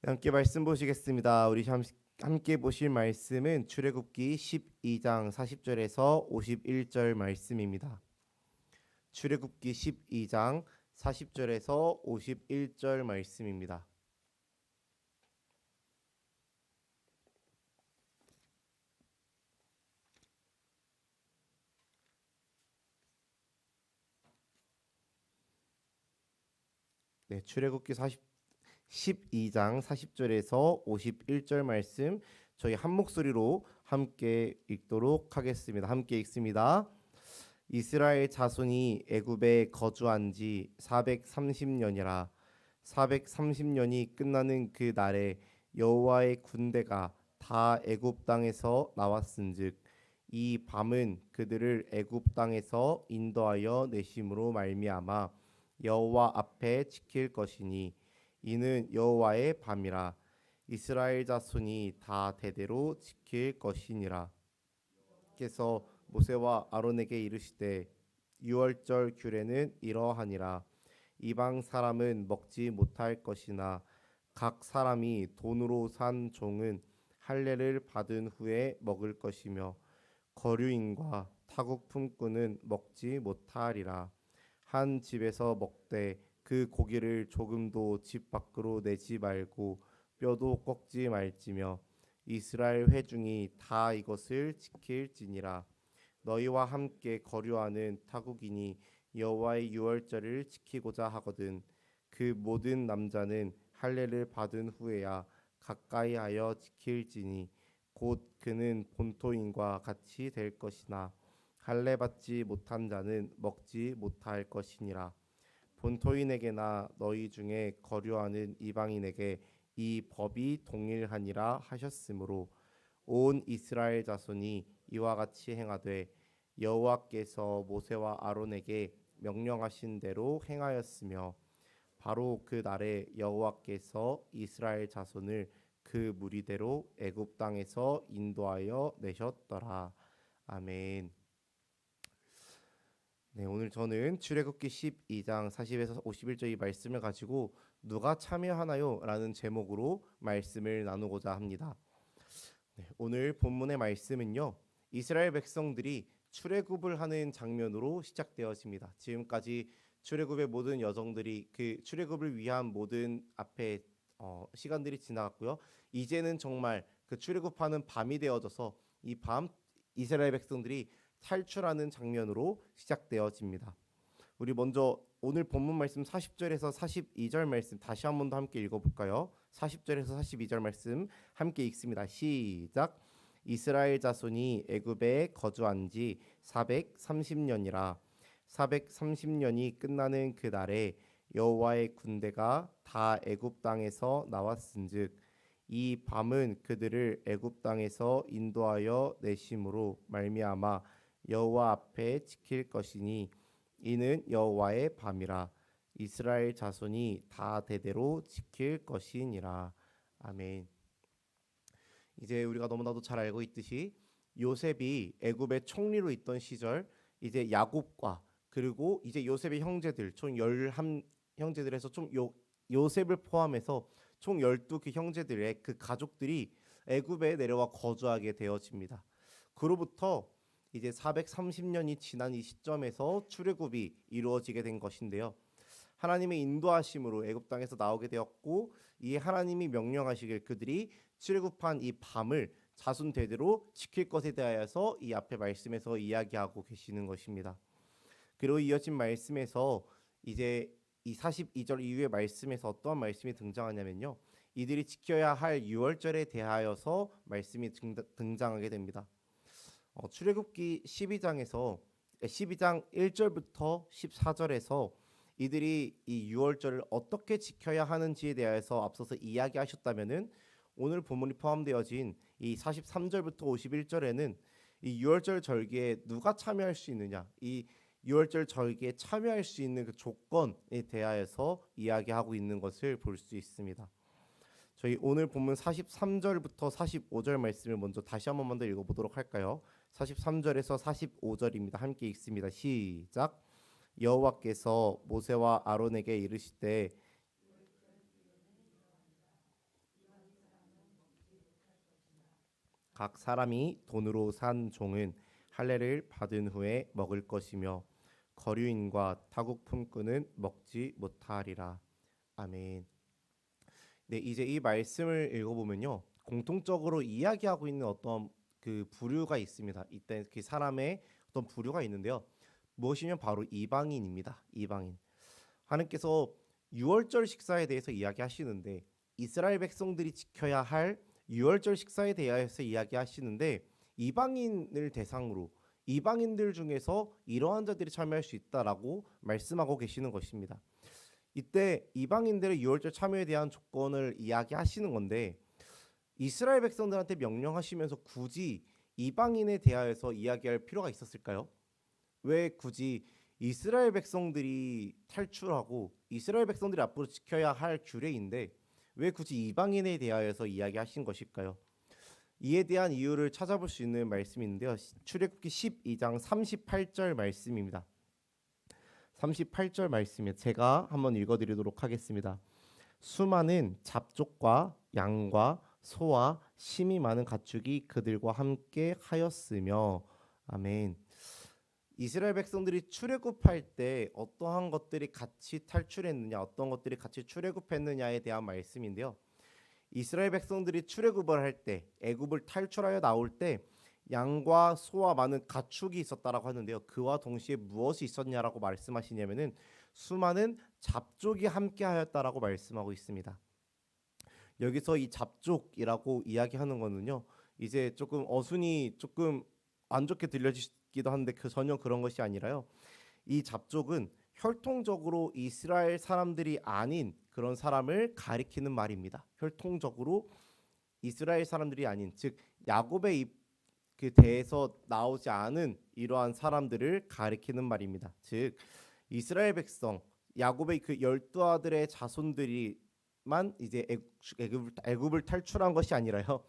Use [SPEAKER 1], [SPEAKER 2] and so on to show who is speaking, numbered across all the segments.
[SPEAKER 1] 함께 말씀 보시겠습니다. 우리 함께 보실 말씀은 출애굽기 12장 40절에서 51절 말씀입니다. 출애굽기 12장 40절에서 51절 말씀입니다. 네, 출애굽기 12장 40절에서 51절 말씀 저희 한 목소리로 함께 읽도록 하겠습니다. 함께 읽습니다. 이스라엘 자손이 애굽에 거주한 지 430년이라 430년이 끝나는 그 날에 여호와의 군대가 다 애굽 땅에서 나왔은즉 이 밤은 그들을 애굽 땅에서 인도하여 내심으로 말미암아 여호와 앞에 지킬 것이니 이는 여호와의 밤이라 이스라엘 자손이 다 대대로 지킬 것이니라. 께서 모세와 아론에게 이르시되 유월절 규례는 이러하니라. 이방 사람은 먹지 못할 것이나 각 사람이 돈으로 산 종은 할례를 받은 후에 먹을 것이며 거류인과 타국 품꾼은 먹지 못하리라. 한 집에서 먹되 그 고기를 조금도 집 밖으로 내지 말고 뼈도 꺾지 말지며 이스라엘 회중이 다 이것을 지킬지니라. 너희와 함께 거류하는 타국인이 여호와의 유월절을 지키고자 하거든 그 모든 남자는 할례를 받은 후에야 가까이하여 지킬지니 곧 그는 본토인과 같이 될 것이나 할례 받지 못한 자는 먹지 못할 것이니라. 본토인에게나 너희 중에 거류하는 이방인에게 이 법이 동일하니라 하셨으므로 온 이스라엘 자손이 이와 같이 행하되 여호와께서 모세와 아론에게 명령하신 대로 행하였으며 바로 그 날에 여호와께서 이스라엘 자손을 그 무리대로 애굽 땅에서 인도하여 내셨더라. 아멘. 네, 오늘 저는 출애굽기 12장 40에서 51절 이 말씀을 가지고 누가 참여하나요? 라는 제목으로 말씀을 나누고자 합니다. 네, 오늘 본문의 말씀은요. 이스라엘 백성들이 출애굽을 하는 장면으로 시작되어집니다. 지금까지 출애굽의 모든 여정들이 그 출애굽을 위한 모든 앞에 시간들이 지나갔고요. 이제는 정말 그 출애굽하는 밤이 되어져서 이 밤 이스라엘 백성들이 탈출하는 장면으로 시작되어집니다. 우리 먼저 오늘 본문 말씀 40절에서 42절 말씀 다시 한 번 더 함께 읽어볼까요? 40절에서 42절 말씀 함께 읽습니다. 시작. 이스라엘 자손이 애굽에 거주한 지 430년이라 430년이 끝나는 그 날에 여호와의 군대가 다 애굽 땅에서 나왔은즉 이 밤은 그들을 애굽 땅에서 인도하여 내심으로 말미암아 여호와 앞에 지킬 것이니 이는 여호와의 밤이라 이스라엘 자손이 다 대대로 지킬 것이니라. 아멘. 이제 우리가 너무나도 잘 알고 있듯이 요셉이 애굽의 총리로 있던 시절 이제 야곱과 그리고 이제 요셉의 형제들 총 11형제들에서 요셉을 포함해서 총 12그 형제들의 그 가족들이 애굽에 내려와 거주하게 되어집니다. 그로부터 이제 430년이 지난 이 시점에서 출애굽이 이루어지게 된 것인데요. 하나님의 인도하심으로 애굽 땅에서 나오게 되었고 이 하나님이 명령하시길 그들이 출애굽한 이 밤을 자손 대대로 지킬 것에 대하여서 이 앞에 말씀에서 이야기하고 계시는 것입니다. 그리고 이어진 말씀에서 이제 이 42절 이후의 말씀에서 어떠한 말씀이 등장하냐면요. 이들이 지켜야 할 유월절에 대하여서 말씀이 등장하게 됩니다. 출애굽기 12장 1절부터 14절에서 이들이 이 유월절을 어떻게 지켜야 하는지에 대해서 앞서서 이야기하셨다면은 오늘 본문이 포함되어진 이 43절부터 51절에는 이 유월절 절기에 누가 참여할 수 있느냐, 이 유월절 절기에 참여할 수 있는 그 조건에 대하여서 이야기하고 있는 것을 볼 수 있습니다. 저희 오늘 본문 43절부터 45절 말씀을 먼저 다시 한 번만 더 읽어보도록 할까요? 43절에서 45절입니다. 함께 읽습니다. 시작. 여호와께서 모세와 아론에게 이르시되 각 사람이 돈으로 산 종은 할례를 받은 후에 먹을 것이며 거류인과 타국 품꾼은 먹지 못하리라. 아멘. 네, 이제 이 말씀을 읽어보면요, 공통적으로 이야기하고 있는 어떤 그 부류가 있습니다. 이때 그 사람의 어떤 부류가 있는데요. 무엇이면 바로 이방인입니다. 이방인. 하나님께서 유월절 식사에 대해서 이야기하시는데 이스라엘 백성들이 지켜야 할 유월절 식사에 대해서 이야기하시는데 이방인을 대상으로 이방인들 중에서 이러한 자들이 참여할 수 있다라고 말씀하고 계시는 것입니다. 이때 이방인들의 유월절 참여에 대한 조건을 이야기하시는 건데 이스라엘 백성들한테 명령하시면서 굳이 이방인에 대하여서 이야기할 필요가 있었을까요? 왜 굳이 이스라엘 백성들이 탈출하고 이스라엘 백성들이 앞으로 지켜야 할 규례인데 왜 굳이 이방인에 대하여서 이야기하신 것일까요? 이에 대한 이유를 찾아볼 수 있는 말씀이 있는데요. 출애굽기 12장 38절 말씀입니다. 38절 말씀에 제가 한번 읽어드리도록 하겠습니다. 수많은 잡족과 양과 소와 심이 많은 가축이 그들과 함께 하였으며 아멘. 이스라엘 백성들이 출애굽할 때 어떠한 것들이 같이 탈출했느냐, 어떤 것들이 같이 출애굽했느냐에 대한 말씀인데요. 이스라엘 백성들이 출애굽을 할 때, 애굽을 탈출하여 나올 때 양과 소와 많은 가축이 있었다라고 하는데요. 그와 동시에 무엇이 있었냐라고 말씀하시냐면은 수많은 잡족이 함께하였다라고 말씀하고 있습니다. 여기서 이 잡족이라고 이야기하는 거는요, 이제 조금 어순이 조금 안 좋게 들려지기도 하는데 전혀 그런 것이 아니라요. 이 잡족은 혈통적으로 이스라엘 사람들이 아닌 그런 사람을 가리키는 말입니다. 혈통적으로 이스라엘 사람들이 아닌, 즉 야곱의 그 대에서 나오지 않은 이러한 사람들을 가리키는 말입니다. 즉 이스라엘 백성 야곱의 그 12아들의 자손들이만 이제 애굽을 탈출한 것이 아니라요.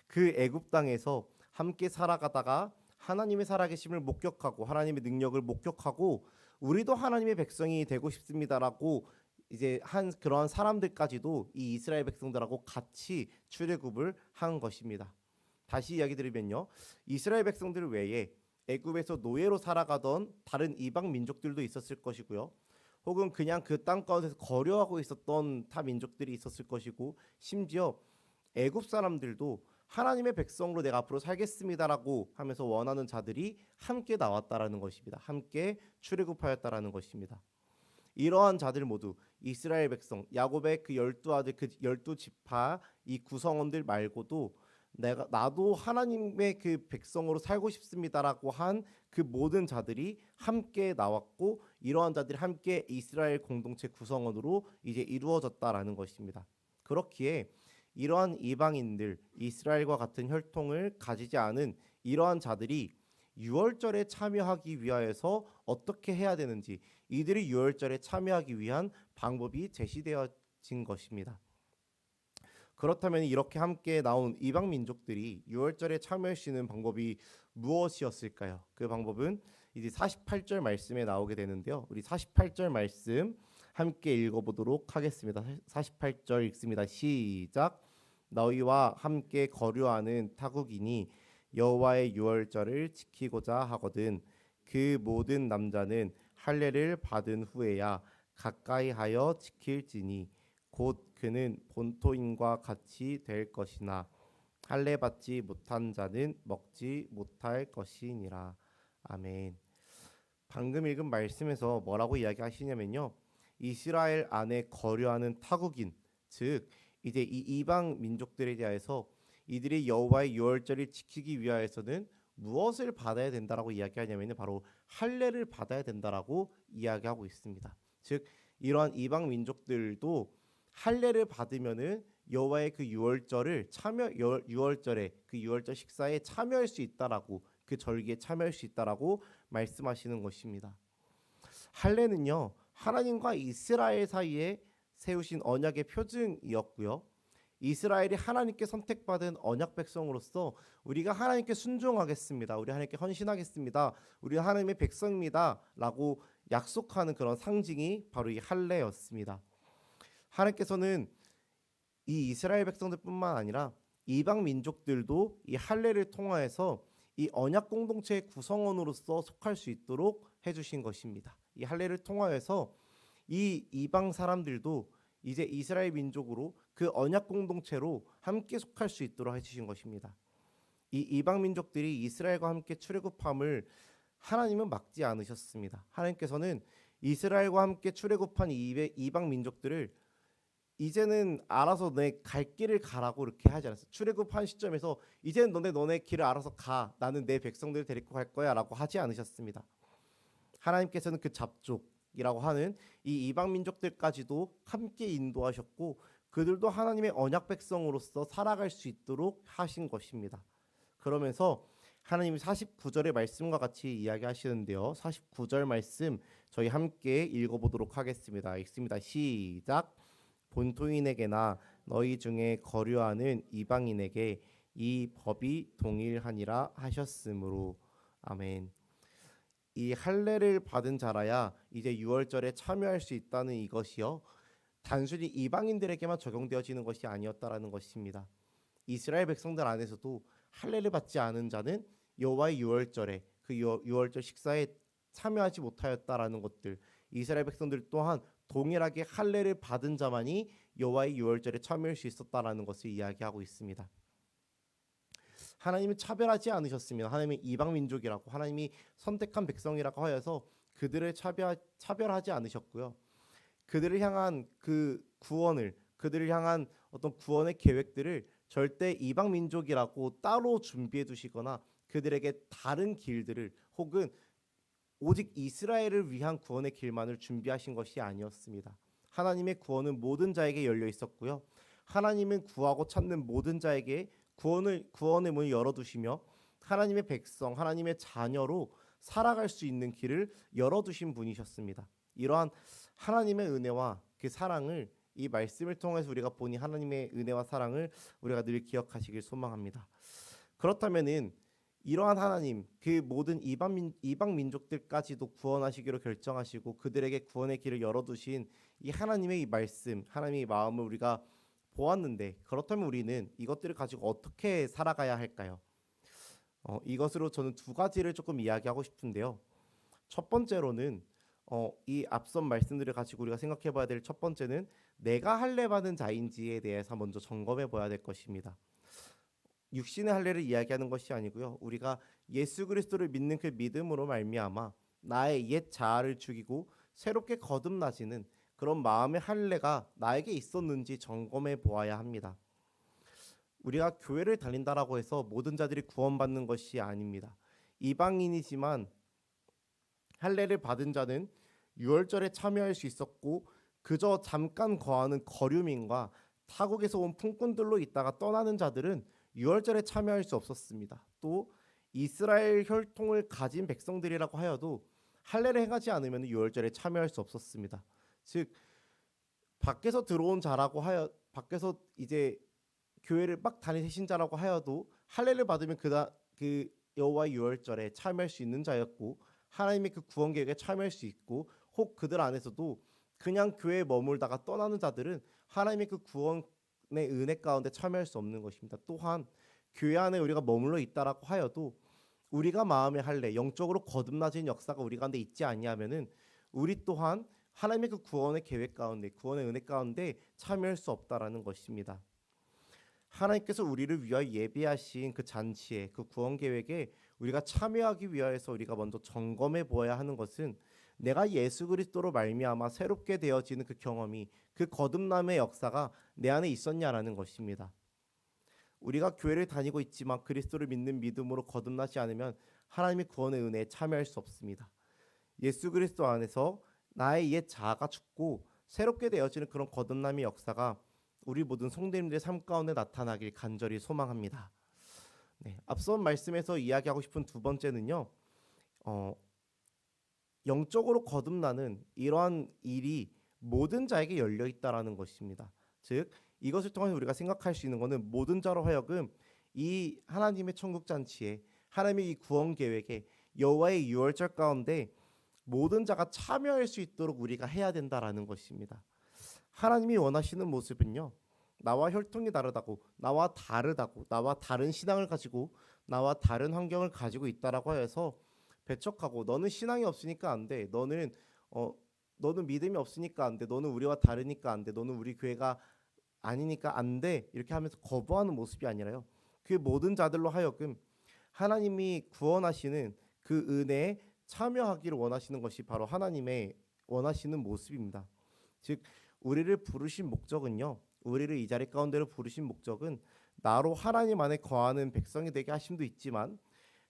[SPEAKER 1] 그 애굽 땅에서 함께 살아가다가 하나님의 살아계심을 목격하고 하나님의 능력을 목격하고 우리도 하나님의 백성이 되고 싶습니다라고 이제 한 그러한 사람들까지도 이 이스라엘 백성들하고 같이 출애굽을 한 것입니다. 다시 이야기 드리면요, 이스라엘 백성들 외에 애굽에서 노예로 살아가던 다른 이방 민족들도 있었을 것이고요, 혹은 그냥 그 땅 가운데서 거류하고 있었던 타 민족들이 있었을 것이고, 심지어 애굽 사람들도 하나님의 백성으로 내가 앞으로 살겠습니다라고 하면서 원하는 자들이 함께 나왔다라는 것입니다. 함께 출애굽하였다라는 것입니다. 이러한 자들 모두 이스라엘 백성 야곱의 그 12아들 그 12지파 이 구성원들 말고도 나도 하나님의 그 백성으로 살고 싶습니다라고 한 그 모든 자들이 함께 나왔고 이러한 자들이 함께 이스라엘 공동체 구성원으로 이제 이루어졌다라는 것입니다. 그렇기에 이러한 이방인들 이스라엘과 같은 혈통을 가지지 않은 이러한 자들이 유월절에 참여하기 위하여서 어떻게 해야 되는지 이들이 유월절에 참여하기 위한 방법이 제시되어진 것입니다. 그렇다면 이렇게 함께 나온 이방 민족들이 유월절에 참여할 수 있는 방법이 무엇이었을까요? 그 방법은 이제 48절 말씀에 나오게 되는데요. 우리 48절 말씀 함께 읽어보도록 하겠습니다. 48절 읽습니다. 시작. 너희와 함께 거류하는 타국인이 여호와의 유월절을 지키고자 하거든 그 모든 남자는 할례를 받은 후에야 가까이 하여 지킬지니 곧 그는 본토인과 같이 될 것이나 할례 받지 못한 자는 먹지 못할 것이니라. 아멘. 방금 읽은 말씀에서 뭐라고 이야기하시냐면요, 이스라엘 안에 거류하는 타국인, 즉 이제 이 이방 민족들에 대해서 이들이 여호와의 유월절을 지키기 위하여서는 무엇을 받아야 된다라고 이야기하냐면 바로 할례를 받아야 된다라고 이야기하고 있습니다. 즉 이러한 이방 민족들도 할례를 받으면은 여호와의 그 유월절을 유월절에 그 유월절 식사에 참여할 수 있다라고, 그 절기에 참여할 수 있다라고 말씀하시는 것입니다. 할례는요, 하나님과 이스라엘 사이에 세우신 언약의 표징이었고요, 이스라엘이 하나님께 선택받은 언약 백성으로서 우리가 하나님께 순종하겠습니다, 우리 하나님께 헌신하겠습니다, 우리 하나님의 백성입니다라고 약속하는 그런 상징이 바로 이 할례였습니다. 하나님께서는 이 이스라엘 백성들뿐만 아니라 이방 민족들도 이 할례를 통하여서 이 언약 공동체의 구성원으로서 속할 수 있도록 해주신 것입니다. 이 할례를 통하여서 이 이방 사람들도 이제 이스라엘 민족으로 그 언약 공동체로 함께 속할 수 있도록 해주신 것입니다. 이 이방 민족들이 이스라엘과 함께 출애굽함을 하나님은 막지 않으셨습니다. 하나님께서는 이스라엘과 함께 출애굽한 이방 민족들을 이제는 알아서 내 갈 길을 가라고 이렇게 하지 않았어요. 출애굽한 시점에서 이제는 너네 길을 알아서 가. 나는 내 백성들을 데리고 갈 거야라고 하지 않으셨습니다. 하나님께서는 그 잡족이라고 하는 이 이방 민족들까지도 함께 인도하셨고 그들도 하나님의 언약 백성으로서 살아갈 수 있도록 하신 것입니다. 그러면서 하나님이 49절의 말씀과 같이 이야기하시는데요. 49절 말씀 저희 함께 읽어보도록 하겠습니다. 읽습니다. 시작. 본토인에게나 너희 중에 거류하는 이방인에게 이 법이 동일하니라 하셨으므로. 아멘. 이 할례를 받은 자라야 이제 유월절에 참여할 수 있다는 이것이요, 단순히 이방인들에게만 적용되어지는 것이 아니었다라는 것입니다. 이스라엘 백성들 안에서도 할례를 받지 않은 자는 여호와의 유월절에 그 유월절 식사에 참여하지 못하였다라는 것들, 이스라엘 백성들 또한 동일하게 할례를 받은 자만이 여호와의 유월절에 참여할 수 있었다라는 것을 이야기하고 있습니다. 하나님은 차별하지 않으셨습니다. 하나님이 이방 민족이라고, 하나님이 선택한 백성이라고 하여서 그들을 차별하지 않으셨고요. 그들을 향한 그 구원을, 그들을 향한 어떤 구원의 계획들을 절대 이방 민족이라고 따로 준비해 두시거나 그들에게 다른 길들을 혹은 오직 이스라엘을 위한 구원의 길만을 준비하신 것이 아니었습니다. 하나님의 구원은 모든 자에게 열려 있었고요. 하나님은 구하고 찾는 모든 자에게 구원의 문을 열어두시며 하나님의 백성, 하나님의 자녀로 살아갈 수 있는 길을 열어두신 분이셨습니다. 이러한 하나님의 은혜와 그 사랑을 이 말씀을 통해서 우리가 보니 하나님의 은혜와 사랑을 우리가 늘 기억하시길 소망합니다. 그렇다면은 이러한 하나님, 그 모든 이방 민족들까지도 구원하시기로 결정하시고 그들에게 구원의 길을 열어두신 이 하나님의 이 말씀, 하나님의 마음을 우리가 보았는데, 그렇다면 우리는 이것들을 가지고 어떻게 살아가야 할까요? 이것으로 저는 두 가지를 조금 이야기하고 싶은데요. 첫 번째로는 이 앞선 말씀들을 가지고 우리가 생각해 봐야 될 첫 번째는 내가 할례 받은 자인지에 대해서 먼저 점검해 봐야 될 것입니다. 육신의 할례를 이야기하는 것이 아니고요. 우리가 예수 그리스도를 믿는 그 믿음으로 말미암아 나의 옛 자아를 죽이고 새롭게 거듭나지는 그런 마음의 할례가 나에게 있었는지 점검해 보아야 합니다. 우리가 교회를 다닌다라고 해서 모든 자들이 구원받는 것이 아닙니다. 이방인이지만 할례를 받은 자는 유월절에 참여할 수 있었고 그저 잠깐 거하는 거류민과 타국에서 온 품꾼들로 있다가 떠나는 자들은 유월절에 참여할 수 없었습니다. 또 이스라엘 혈통을 가진 백성들이라고 하여도 할례를 행하지 않으면 유월절에 참여할 수 없었습니다. 즉 밖에서 들어온 자라고 하여, 밖에서 이제 교회를 막 다니신 자라고 하여도 할례를 받으면 그 여호와의 유월절에 참여할 수 있는 자였고 하나님의 그 구원 계획에 참여할 수 있고, 혹 그들 안에서도 그냥 교회에 머물다가 떠나는 자들은 하나님의 그 구원의 은혜 가운데 참여할 수 없는 것입니다. 또한 교회 안에 우리가 머물러 있다라고 하여도 우리가 마음의 할례, 영적으로 거듭나진 역사가 우리 가운데 있지 아니하면은 우리 또한 하나님의 그 구원의 계획 가운데, 구원의 은혜 가운데 참여할 수 없다라는 것입니다. 하나님께서 우리를 위하여 예비하신 그 잔치에, 그 구원 계획에 우리가 참여하기 위하여서 우리가 먼저 점검해 보아야 하는 것은 내가 예수 그리스도로 말미암아 새롭게 되어지는 그 경험이, 그 거듭남의 역사가 내 안에 있었냐라는 것입니다. 우리가 교회를 다니고 있지만 그리스도를 믿는 믿음으로 거듭나지 않으면 하나님의 구원의 은혜에 참여할 수 없습니다. 예수 그리스도 안에서 나의 옛 자아가 죽고 새롭게 되어지는 그런 거듭남의 역사가 우리 모든 성도님들의 삶 가운데 나타나길 간절히 소망합니다. 네, 앞선 말씀에서 이야기하고 싶은 두 번째는요, 영적으로 거듭나는 이러한 일이 모든 자에게 열려 있다라는 것입니다. 즉 이것을 통해 우리가 생각할 수 있는 것은 모든 자로 하여금 이 하나님의 천국 잔치에, 하나님의 이 구원 계획에, 여호와의 유월절 가운데 모든 자가 참여할 수 있도록 우리가 해야 된다라는 것입니다. 하나님이 원하시는 모습은요, 나와 혈통이 다르다고, 나와 다르다고, 나와 다른 신앙을 가지고, 나와 다른 환경을 가지고 있다라고 해서 배척하고, 너는 신앙이 없으니까 안 돼. 어 너는 믿음이 없으니까 안 돼. 너는 우리와 다르니까 안 돼. 너는 우리 교회가 아니니까 안 돼. 이렇게 하면서 거부하는 모습이 아니라요. 그 모든 자들로 하여금 하나님이 구원하시는 그 은혜에 참여하기를 원하시는 것이 바로 하나님의 원하시는 모습입니다. 즉 우리를 부르신 목적은요. 우리를 이 자리 가운데로 부르신 목적은 나로 하나님 안에 거하는 백성이 되게 하심도 있지만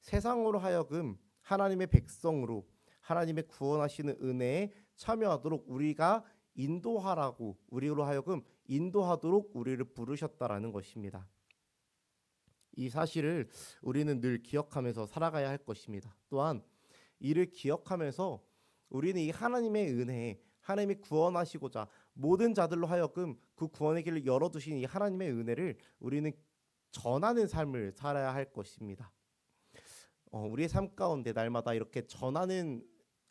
[SPEAKER 1] 세상으로 하여금 하나님의 백성으로 하나님의 구원하시는 은혜에 참여하도록 우리가 인도하라고 우리로 하여금 인도하도록 우리를 부르셨다라는 것입니다. 이 사실을 우리는 늘 기억하면서 살아가야 할 것입니다. 또한 이를 기억하면서 우리는 이 하나님의 은혜에 하나님이 구원하시고자 모든 자들로 하여금 그 구원의 길을 열어두신 이 하나님의 은혜를 우리는 전하는 삶을 살아야 할 것입니다. 우리의 삶 가운데 날마다 이렇게 전하는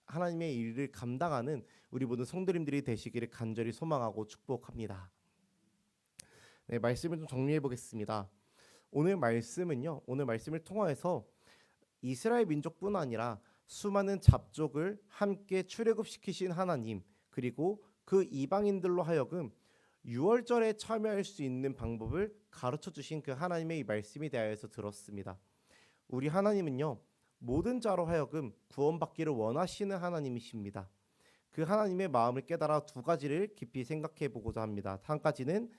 [SPEAKER 1] 하나님의 일을 감당하는 우리 모든 성도님들이 되시기를 간절히 소망하고 축복합니다. 네, 말씀을 좀 정리해 보겠습니다. 오늘 말씀을 통하여서 이스라엘 민족뿐 아니라 수많은 잡족을 함께 출애굽시키신 하나님, 그리고 그 이방인들로 하여금 유월절에 참여할 수 있는 방법을 가르쳐 주신 그 하나님의 이 말씀에 대하여서 들었습니다. 우리 하나님은요, 모든 자로 하여금 구원받기를 원하시는 하나님이십니다. 그 하나님의 마음을 깨달아 두 가지를 깊이 생각해 보고자 합니다. 한 가지는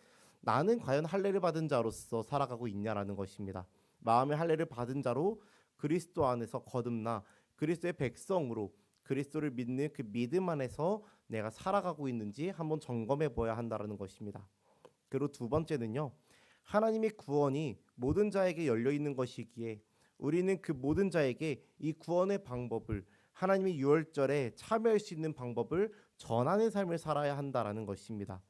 [SPEAKER 1] 나는 과연 할례를 받은 자로서 살아가고 있냐라는 것입니다. 마음의 할례를 받은 자로 그리스도 안에서 거듭나 그리스도의 백성으로 그리스도를 믿는 그 믿음 안에서 내가 살아가고 있는지 한번 점검해 보아야 한다는 것입니다. 그리고 두 번째는요. 하나님의 구원이 모든 자에게 열려 있는 것이기에 우리는 그 모든 자에게 이 구원의 방법을 하나님의 유월절에 참여할 수 있는 방법을 전하는 삶을 살아야 한다는 것입니다.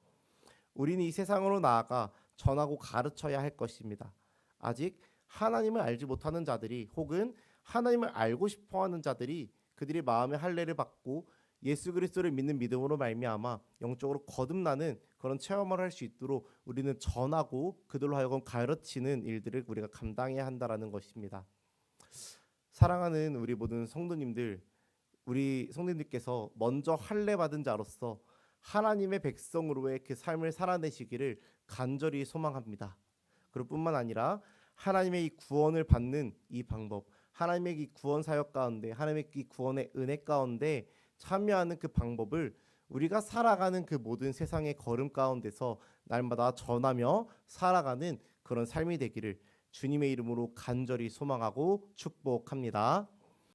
[SPEAKER 1] 우리는 이 세상으로 나아가 전하고 가르쳐야 할 것입니다. 아직 하나님을 알지 못하는 자들이 혹은 하나님을 알고 싶어하는 자들이 그들이 마음의 할례를 받고 예수 그리스도를 믿는 믿음으로 말미암아 영적으로 거듭나는 그런 체험을 할 수 있도록 우리는 전하고 그들로 하여금 가르치는 일들을 우리가 감당해야 한다라는 것입니다. 사랑하는 우리 모든 성도님들, 우리 성도님들께서 먼저 할례 받은 자로서 하나님의 백성으로의 그 삶을 살아내시기를 간절히 소망합니다. 그럴 뿐만 아니라 하나님의 이 구원을 받는 이 방법, 하나님의 이 구원 사역 가운데, 하나님의 이 구원의 은혜 가운데 참여하는 그 방법을 우리가 살아가는 그 모든 세상의 걸음 가운데서 날마다 전하며 살아가는 그런 삶이 되기를 주님의 이름으로 간절히 소망하고 축복합니다.